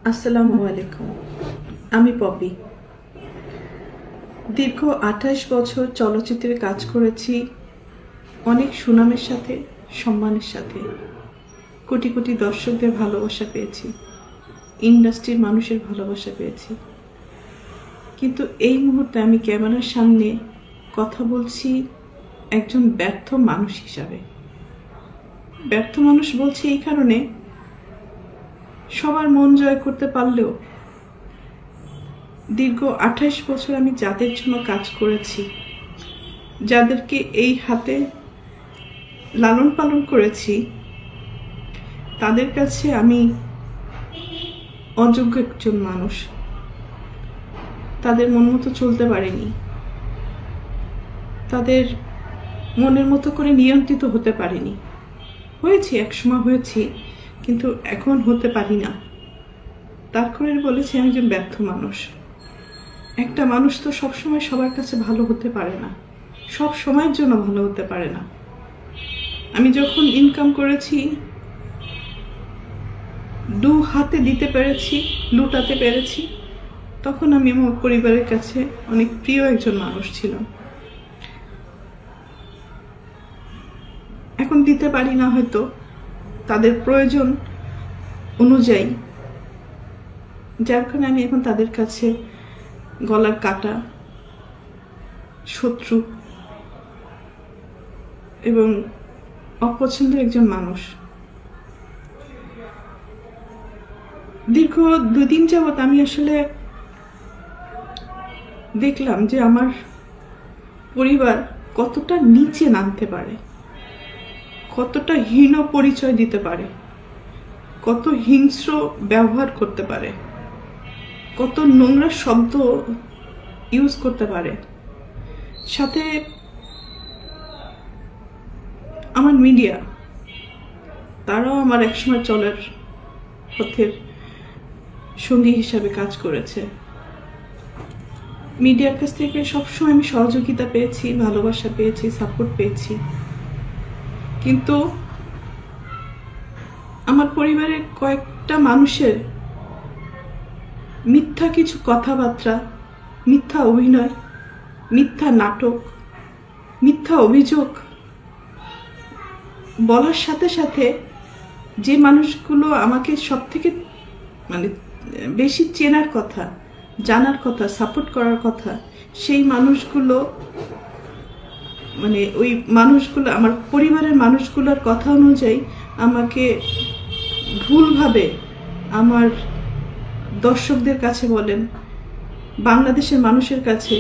আসসালামু আলাইকুম। আমি পপি। দীর্ঘ 28 বছর চলচ্চিত্রে কাজ করেছি, অনেক সুনামের সাথে, সম্মানের সাথে। কোটি কোটি দর্শকদের ভালোবাসা পেয়েছি, ইন্ডাস্ট্রির মানুষের ভালোবাসা পেয়েছি। কিন্তু এই মুহূর্তে আমি ক্যামেরার সামনে কথা বলছি একজন ব্যর্থ মানুষ হিসাবে। ব্যর্থ মানুষ বলছি এই কারণে, সবার মন জয় করতে পারলেও দীর্ঘ 28 বছর আমি যাদের জন্য কাজ করেছি, যাদেরকে এই হাতে লালন পালন করেছি, তাদের কাছে আমি অযোগ্য একজন মানুষ। তাদের মন মতো চলতে পারিনি, তাদের মনের মতো করে নিয়ন্ত্রিত হতে পারিনি। হয়েছি, একসময় হয়েছি, কিন্তু এখন হতে পারি না। তার করে বলেছি আমি একজন ব্যর্থ মানুষ। একটা মানুষ তো সবসময় সবার কাছে ভালো হতে পারে না, সব সময়ের জন্য ভালো হতে পারে না। আমি যখন ইনকাম করেছি, দু হাতে দিতে পেরেছি, লুটাতে পেরেছি, তখন আমি আমার পরিবারের কাছে অনেক প্রিয় একজন মানুষ ছিলাম। এখন দিতে পারি না, হয়তো তাদের প্রয়োজন অনুযায়ী, যার কারণে আমি এখন তাদের কাছে গলার কাটা, শত্রু এবং অপছন্দের একজন মানুষ। দীর্ঘ 2 দিন যাবৎ আমি আসলে দেখলাম যে আমার পরিবার কতটা নিচে নামতে পারে, কতটা হীন পরিচয় দিতে পারে, কত হিংস্র ব্যবহার করতে পারে, কত নোংরা শব্দ ইউজ করতে পারে। সাথে আমার মিডিয়া, তারাও আমার একসময় চলার পথের সঙ্গী হিসাবে কাজ করেছে। মিডিয়ার কাছ থেকে সবসময় আমি সহযোগিতা পেয়েছি, ভালোবাসা পেয়েছি, সাপোর্ট পেয়েছি। কিন্তু আমার পরিবারের কয়েকটা মানুষের মিথ্যা কিছু কথাবার্তা, মিথ্যা অভিনয়, মিথ্যা নাটক, মিথ্যা অভিযোগ বলার সাথে সাথে যে মানুষগুলো আমাকে সব থেকে বেশি চেনার কথা, জানার কথা, সাপোর্ট করার কথা, সেই মানুষগুলো ওই মানুষগুলো আমার পরিবারের মানুষগুলোর কথা অনুযায়ী আমাকে ভুলভাবে আমার দর্শকদের কাছে বলেন, বাংলাদেশের মানুষের কাছে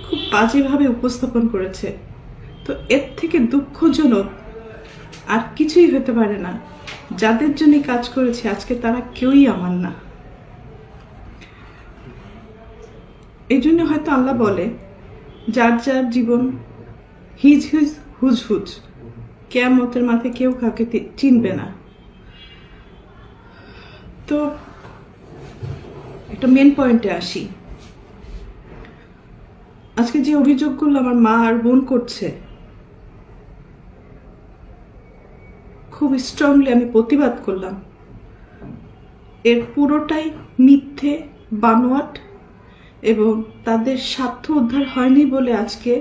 খুব বাজেভাবে উপস্থাপন করেছে। তো এর থেকে দুঃখজনক আর কিছুই হতে পারে না। যাদের জন্য কাজ করেছি আজকে তারা কেউই আমার না। এই জন্য হয়তো আল্লাহ বলে, যার যার জীবন হিজ হিজ হুজ হুজ, কিয়ামতের মাঠে কেউ কাউকে চিনবে না। তো একটা মেন পয়েন্টে আসি। আজকে যে অভিযোগগুলো আমার মা আর বোন করছে, খুব স্ট্রংলি আমি প্রতিবাদ করলাম। এর পুরোটাই মিথ্যে, বানোয়াট, এবং তাদের স্বার্থ উদ্ধার হয়নি বলে আজকে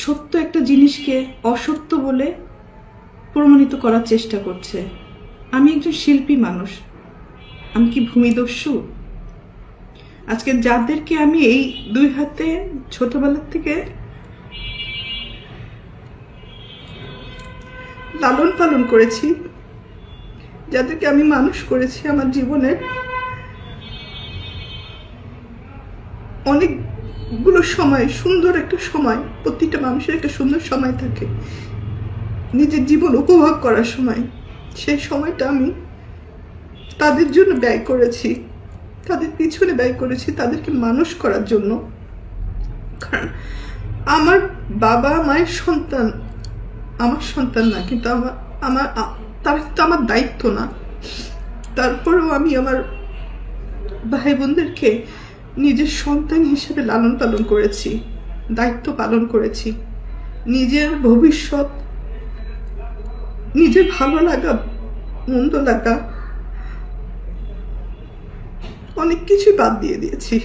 সত্য একটা জিনিসকে অসত্য বলে প্রমাণিত করার চেষ্টা করছে। আমি একজন শিল্পী মানুষ, আমি কি ভূমিদস্যু? আজকে যাদেরকে আমি এই 2 হাতে ছোটবেলার থেকে লালন পালন করেছি, যাদেরকে আমি মানুষ করেছি, আমার জীবনের অনেকগুলো সময়, সুন্দর একটা সময়, প্রতিটা মানুষের একটা সুন্দর সময় থাকে নিজের জীবন উপভোগ করার সময়। সেই সময়টা আমি তাদের জন্য ব্যয় করেছি, তাদের পিছনে ব্যয় করেছি, তাদেরকে মানুষ করার জন্য। কারণ আমার বাবা মায়ের সন্তান আমার সন্তান না, কিন্তু তারা তো আমার দায়িত্ব না। তারপরেও আমি আমার ভাই বোনদেরকে নিজের সন্তান হিসেবে লালন পালন করেছি, দায়িত্ব পালন করেছি। নিজের ভবিষ্যৎ, নিজের ভালো লাগা, মন্দ লাগা অনেক কিছুই বাদ দিয়ে দিয়েছি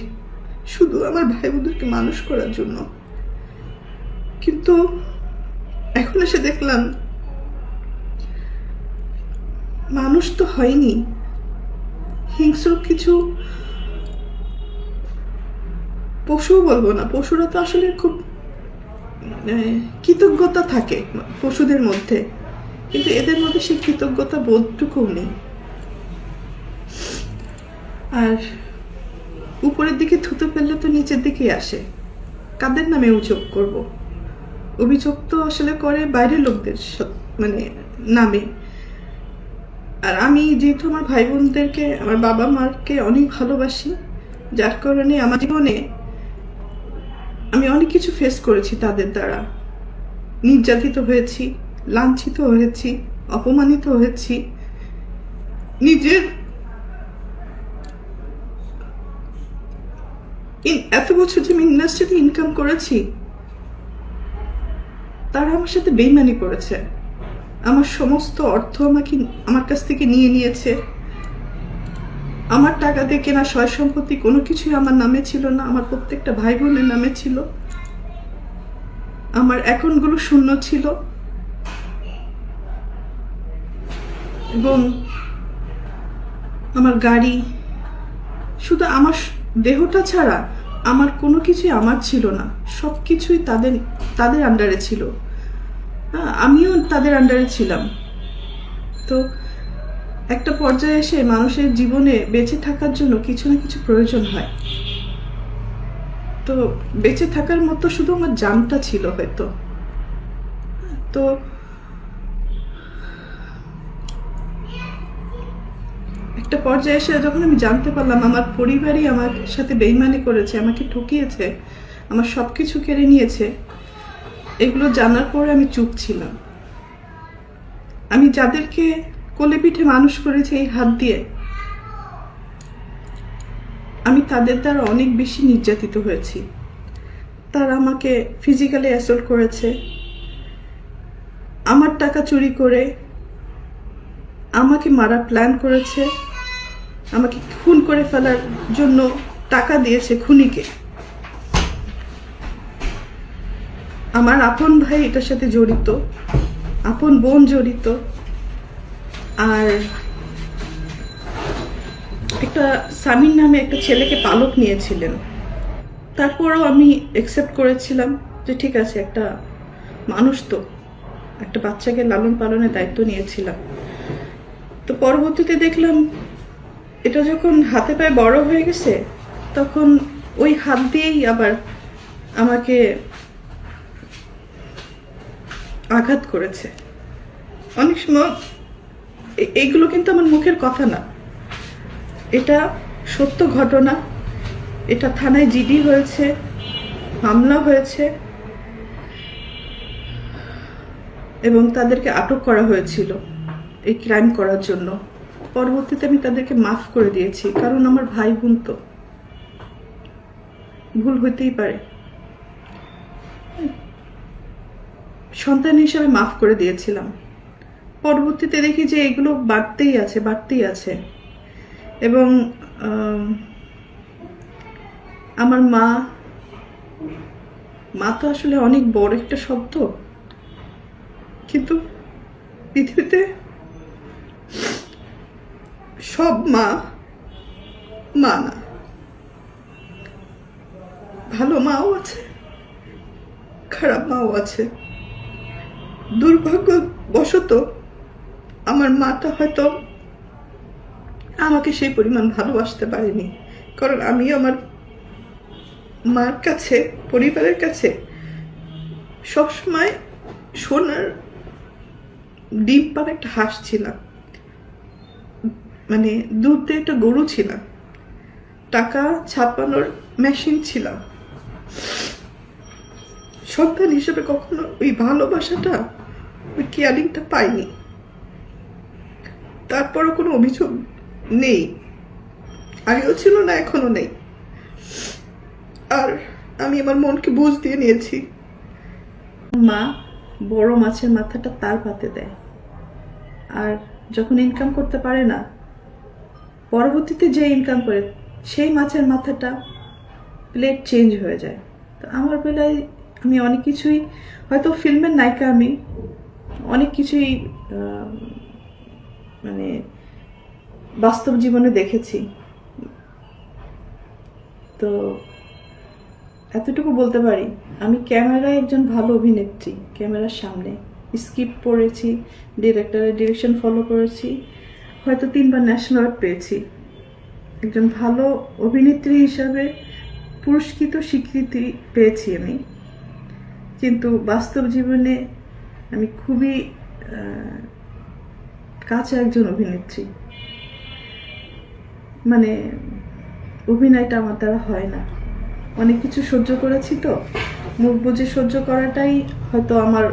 শুধু আমার ভাই বোনদেরকে মানুষ করার জন্য। কিন্তু এখন এসে দেখলাম মানুষ তো হয়নি, হিংস্র কিছু পশুও বলবো না, পশুরা তো আসলে খুব কৃতজ্ঞতা থাকে পশুদের মধ্যে, কিন্তু এদের মধ্যে সেই কৃতজ্ঞতা বোধটুকু নেই। আর উপরের দিকে থুতু ফেললে তো নিচের দিকেই আসে। কাদের নামে অভিযোগ করব? অভিযোগ তো আসলে করে বাইরের লোকদের মানে নামে। আর আমি যেহেতু আমার ভাই বোনদেরকে, আমার বাবা মাকে অনেক ভালোবাসি, যার কারণে আমার জীবনে আমি অনেক কিছু ফেস করেছি তাদের দ্বারা। নির্যাতিত হয়েছি, লাঞ্ছিত হয়েছি, অপমানিত হয়েছি। নিজের এত বছর যে আমি ইন্ডাস্ট্রিতে ইনকাম করেছি, তারা আমার সাথে বেইমানি করেছে। আমার সমস্ত অর্থ আমার কাছ থেকে নিয়ে নিয়েছে। আমার টাকা দিয়ে কেনা সয় সম্পত্তি কোনো কিছুই আমার নামে ছিল না, আমার প্রত্যেকটা ভাই বোনের নামে ছিল। আমার অ্যাকাউন্টগুলো শূন্য ছিল এবং আমার গাড়ি, শুধু আমার দেহটা ছাড়া আমার কোনো কিছুই আমার ছিল না। সব কিছুই তাদের আন্ডারে ছিল। আমিও তাদের আন্ডারে ছিলাম। তো একটা পর্যায়ে এসে মানুষের জীবনে বেঁচে থাকার জন্য কিছু না কিছু প্রয়োজন হয়। তো বেঁচে থাকার মতো শুধু আমার জানটা ছিল হয়তো। তো একটা পর্যায়ে এসে যখন আমি জানতে পারলাম আমার পরিবারই আমার সাথে বেইমানি করেছে, আমাকে ঠকিয়েছে, আমার সব কিছু কেড়ে নিয়েছে, এগুলো জানার পরে আমি চুপ ছিলাম। আমি যাদেরকে কোলে পিঠে মানুষ করেছি এই হাত দিয়ে, আমি তাদের দ্বারা অনেক বেশি নির্যাতিত হয়েছি। তারা আমাকে ফিজিক্যালি অ্যাসল্ট করেছে, আমার টাকা চুরি করে আমাকে মারার প্ল্যান করেছে, আমাকে খুন করে ফেলার জন্য টাকা দিয়েছে খুনিকে। আমার আপন ভাই এটার সাথে জড়িত, আপন বোন জড়িত, আর একটা সামিন নামে একটা ছেলেকে পালক নিয়েছিলেন। তারপরেও আমি অ্যাকসেপ্ট করেছিলাম যে ঠিক আছে, একটা মানুষ তো, একটা বাচ্চাকে লালন পালনের দায়িত্ব নিয়েছিলাম। তো পরবর্তীতে দেখলাম এটা যখন হাতে পায়ে বড় হয়ে গেছে, তখন ওই হাত দিয়েই আবার আমাকে আঘাত করেছে। অনেক সময় এইগুলো কিন্তু আমার মুখের কথা না, এটা সত্য ঘটনা। এটা থানায় জিডি হয়েছে, মামলা হয়েছে এবং তাদেরকে আটক করা হয়েছিল এই ক্রাইম করার জন্য। পরবর্তীতে আমি তাদেরকে মাফ করে দিয়েছি, কারণ আমার ভাই বোন তো, ভুল হইতেই পারে। সন্তান হিসাবে মাফ করে দিয়েছিলাম। পরবর্তীতে দেখি যে এগুলো বাড়তেই আছে এবং আমার মা তো আসলে অনেক বড় একটা শব্দ, কিন্তু পৃথিবীতে সব মা না, ভালো মাও আছে, খারাপ মাও আছে। দুর্ভাগ্যবশত আমার মাটা হয়তো আমাকে সেই পরিমাণ ভালোবাসতে পারেনি, কারণ আমি আমার মার কাছে, পরিবারের কাছে সবসময় সোনার ডিম পাড়া একটা হাঁস ছিলাম, মানে দুধ দিয়ে একটা গরু ছিলাম, টাকা ছাপানোর মেশিন ছিলাম। সন্তান হিসেবে কখনো ওই ভালোবাসাটা, ওই কেয়ারিংটা পাইনি। তারপরও কোনো অভিযোগ নেই, আগেও ছিল না, এখনো নেই। আর আমি আমার মনকে বুঝ দিয়ে নিয়েছি। মা বড় মাছের মাথাটা তার পাতে দেয়, আর যখন ইনকাম করতে পারে না, পরবর্তীতে যে ইনকাম করে সেই মাছের মাথাটা প্লেট চেঞ্জ হয়ে যায়। তো আমার বেলায় আমি অনেক কিছুই, হয়তো ফিল্মের নায়িকা আমি অনেক কিছুই মানে বাস্তব জীবনে দেখেছি। তো এতটুকু বলতে পারি, আমি ক্যামেরায় একজন ভালো অভিনেত্রী। ক্যামেরার সামনে স্ক্রিপ্ট পড়েছি, ডিরেক্টরের ডিরেকশন ফলো করেছি, হয়তো 3বার ন্যাশনাল অ্যাওয়ার্ড পেয়েছি। একজন ভালো অভিনেত্রী হিসাবে পুরস্কৃত স্বীকৃতি পেয়েছি আমি। কিন্তু বাস্তব জীবনে আমি খুবই কাঁচা একজন অভিনেত্রী। মানে অভিনয়টা আমার দ্বারা হয় না। অনেক কিছু সহ্য করেছি, তো মুখ বুজে সহ্য করাটাই হয়তো আমার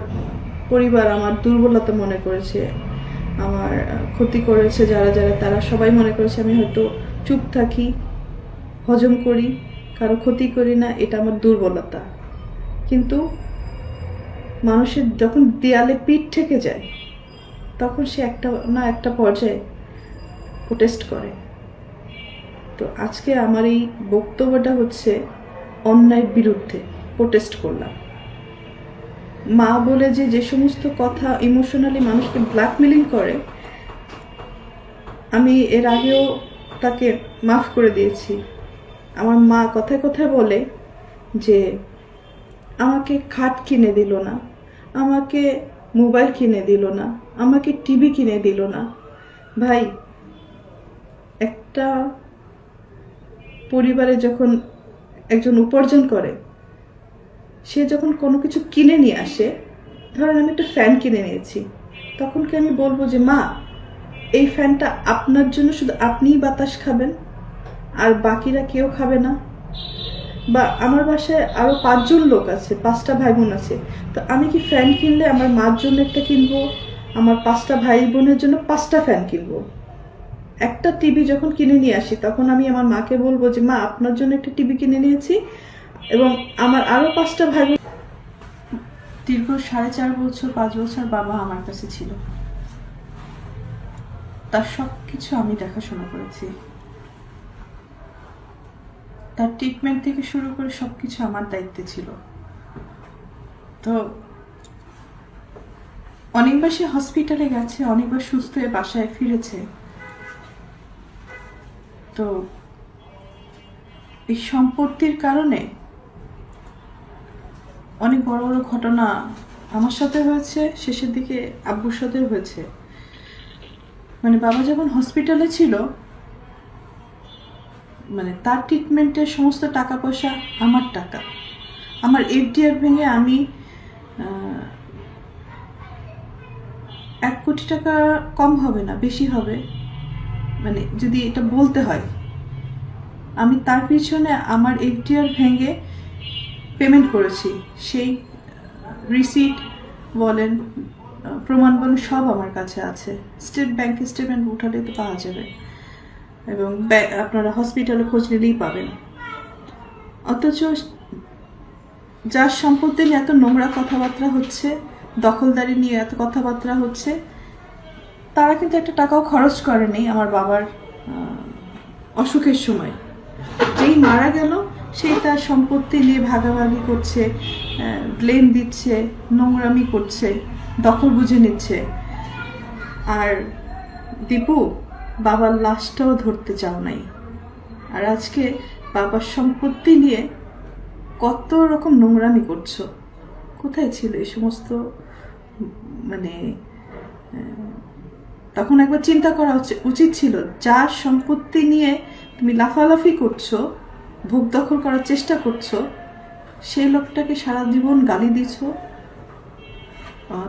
পরিবার আমার দুর্বলতা মনে করেছে, আমার ক্ষতি করেছে যারা যারা, তারা সবাই মনে করেছে আমি হয়তো চুপ থাকি, হজম করি, কারো ক্ষতি করি না, এটা আমার দুর্বলতা। কিন্তু মানুষের যখন দেয়ালে পিঠ ঠেকে যায়, তখন সে একটা না একটা পর্যায়ে প্রোটেস্ট করে। তো আজকে আমার এই বক্তব্যটা হচ্ছে অন্যায়ের বিরুদ্ধে প্রোটেস্ট করলাম। মা বলে যে সমস্ত কথা ইমোশনালি মানুষকে ব্ল্যাকমেলিং করে, আমি এর আগেও তাকে মাফ করে দিয়েছি। আমার মা কথায় কথায় বলে যে আমাকে খাট কিনে দিল না, আমাকে মোবাইল কিনে দিল না, আমাকে টিভি কিনে দিল না। ভাই, একটা পরিবারে যখন একজন উপার্জন করে, সে যখন কোনো কিছু কিনে নিয়ে আসে, ধরেন আমি একটা ফ্যান কিনে নিয়েছি, তখন কি আমি বলবো যে মা এই ফ্যানটা আপনার জন্য শুধু আপনিই বাতাস খাবেন আর বাকিরা কেউ খাবে না? বা আমার বাসায় আরো 5 জন লোক আছে, 5টা ভাই বোন আছে, তো আমি কি ফ্যান কিনলে আমার মার জন্য একটা কিনবো, আমার 5টা ভাই বোনের জন্য 5টা ফ্যান কিনবো? একটা টিভি যখন কিনে নিয়ে আসি, তখন আমি আমার মাকে বলবো যে মা আপনার জন্য একটা টিভি কিনে নিয়েছি এবং আমার আরো 5টা ভাই বোন। দীর্ঘ 4.5 বছর 5 বছর বাবা আমার কাছে ছিল, তার সবকিছু আমি দেখাশোনা করেছি। তার ট্রিটমেন্ট থেকে শুরু করে সবকিছু আমার দায়িত্বে ছিল। তো অনেকবার সে হসপিটালে গেছে, অনেকবার সুস্থ হয়ে বাসায় ফিরেছে। তো এই সম্পত্তির কারণে অনেক বড় বড় ঘটনা আমার সাথে হয়েছে, শেষের দিকে আব্বুর সাথে হয়েছে। মানে বাবা যখন হসপিটালে ছিল, মানে তার ট্রিটমেন্টের সমস্ত টাকা পয়সা আমার টাকা। আমার এফডিআর ভেঙে আমি 1 কোটি টাকা কম হবে না, বেশি হবে, মানে যদি এটা বলতে হয়। আমি তার পিছনে আমার এফডিআর ভেঙে পেমেন্ট করেছি। সেই রিসিট বলেন, প্রমাণ বলেন, সব আমার কাছে আছে। স্টেট ব্যাংকে স্টেটমেন্ট উঠালে তো পাওয়া যাবে, এবং আপনারা হসপিটালে খোঁজ নিলেই পাবেন। অথচ যার সম্পত্তি নিয়ে এত নোংরা কথাবার্তা হচ্ছে, দখলদারি নিয়ে এত কথাবার্তা হচ্ছে, তারা কিন্তু একটা টাকাও খরচ করেনি আমার বাবার অসুখের সময়। যেই মারা গেল, সেই তার সম্পত্তি নিয়ে ভাগাভাগি করছে, ব্লেম দিচ্ছে, নোংরামি করছে, দখল বুঝে নিচ্ছে। আর দীপু, বাবার লাশটাও ধরতে চাও নাই। আর আজকে বাবার সম্পত্তি নিয়ে কত রকম নোংরামি করছো। কোথায় ছিল এই সমস্ত? মানে তখন একবার চিন্তা করা উচিত ছিল, যার সম্পত্তি নিয়ে তুমি লাফালাফি করছো, ভোগ দখল করার চেষ্টা করছো, সেই লোকটাকে সারা জীবন গালি দিছ,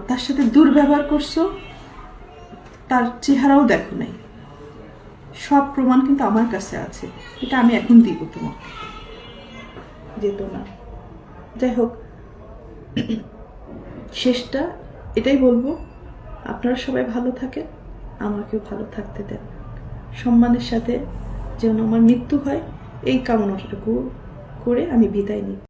তার সাথে দুর্ব্যবহার করছো, তার চেহারাও দেখো নাই। সব প্রমাণ কিন্তু আমার কাছে আছে, এটা আমি এখন দিব তোমাকে, যেত না। যাই হোক, শেষটা এটাই বলবো, আপনারা সবাই ভালো থাকেন, আমাকেও ভালো থাকতে দেন, সম্মানের সাথে যেন আমার মৃত্যু হয়, এই কামনাটুকু করে আমি বিদায় নিই।